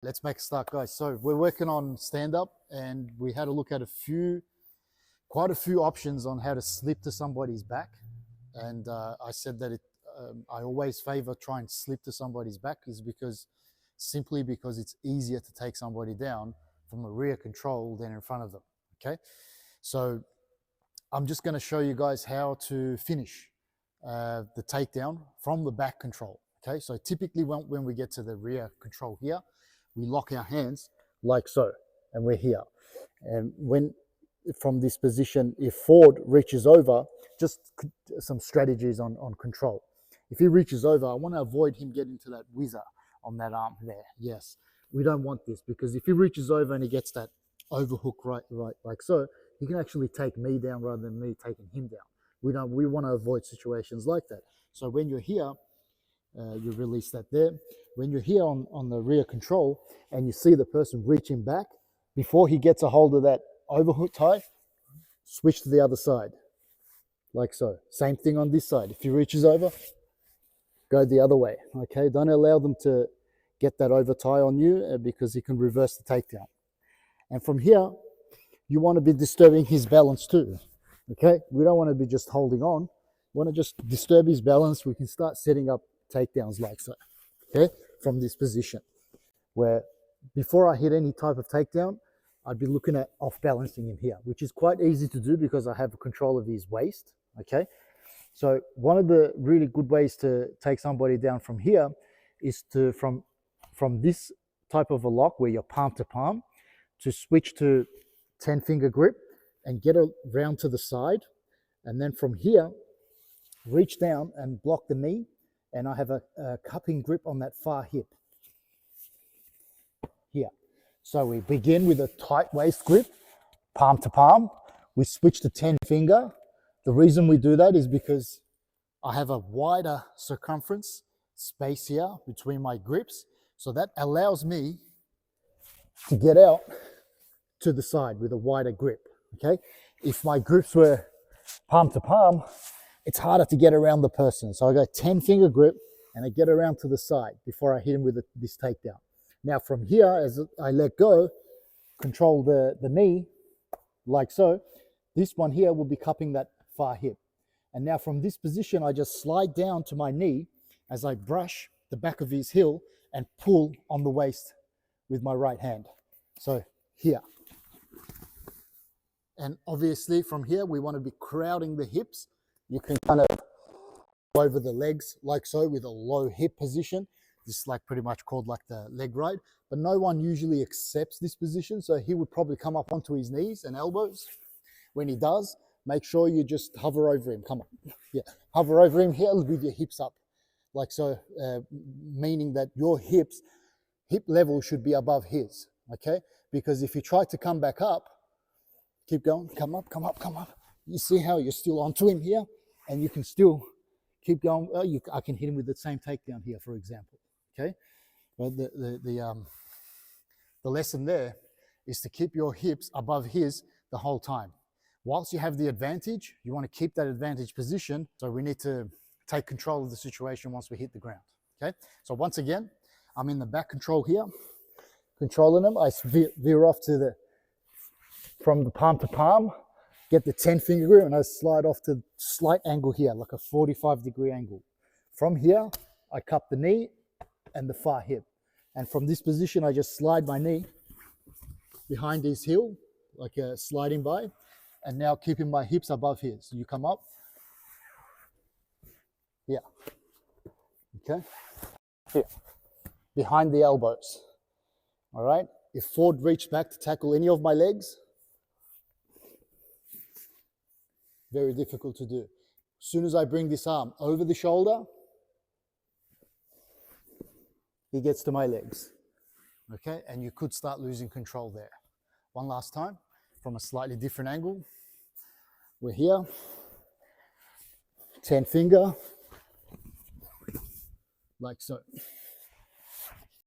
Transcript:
Let's make a start, guys. So we're working on stand-up, and we had a look at quite a few options on how to slip to somebody's back. And I said that I always favor try and slip to somebody's back is simply because it's easier to take somebody down from a rear control than in front of them. Okay, so I'm just going to show you guys how to finish the takedown from the back control. Okay, so typically when we get to the rear control here, we lock our hands like so, and we're here. And when from this position, if Ford reaches over, just some strategies on control. If he reaches over, I want to avoid him getting to that whizzer on that arm there. Yes, we don't want this, because if he reaches over and he gets that overhook right like so, he can actually take me down rather than me taking him down. We want to avoid situations like that. So when you're here, you release that there. When you're here on the rear control and you see the person reaching back, before he gets a hold of that overhook tie, switch to the other side, like so. Same thing on this side. If he reaches over, go the other way, okay? Don't allow them to get that over tie on you because he can reverse the takedown. And from here, you want to be disturbing his balance too, okay? We don't want to be just holding on. We want to just disturb his balance. We can start setting up takedowns like so, okay? From this position, where before I hit any type of takedown, I'd be looking at off balancing him here, which is quite easy to do because I have control of his waist, okay? So one of the really good ways to take somebody down from here is to, from this type of a lock where you're palm to palm, to switch to 10-finger grip and get around to the side. And then from here, reach down and block the knee. And I have a cupping grip on that far hip here. So we begin with a tight waist grip, palm to palm. We switch to 10-finger. The reason we do that is because I have a wider circumference space here between my grips. So that allows me to get out to the side with a wider grip, okay? If my grips were palm to palm, it's harder to get around the person. So I go 10-finger grip and I get around to the side before I hit him with this takedown. Now from here, as I let go, control the knee like so, this one here will be cupping that far hip. And now from this position, I just slide down to my knee as I brush the back of his heel and pull on the waist with my right hand. So here. And obviously from here, we want to be crowding the hips. You can kind of go over the legs like so with a low hip position. This is like pretty much called like the leg ride, but no one usually accepts this position. So he would probably come up onto his knees and elbows. When he does, make sure you just hover over him. Come on. Yeah, hover over him here with your hips up like so, meaning that your hip level should be above his, okay? Because if you try to come back up, keep going, come up, come up, come up. You see how you're still onto him here, and you can still keep going. I can hit him with the same takedown here, for example, okay? But the lesson there is to keep your hips above his the whole time. Whilst you have the advantage, you want to keep that advantage position. So we need to take control of the situation once we hit the ground, okay? So once again, I'm in the back control here, controlling them. I veer off to from the palm to palm, get the 10-finger grip, and I slide off to slight angle here, like a 45-degree angle. From here, I cup the knee and the far hip. And from this position, I just slide my knee behind his heel, like sliding by, and now keeping my hips above his. You come up, here, okay, here, behind the elbows, all right? If Ford reached back to tackle any of my legs, very difficult to do. As soon as I bring this arm over the shoulder, he gets to my legs, okay? And you could start losing control there. One last time, from a slightly different angle. We're here, 10-finger, like so.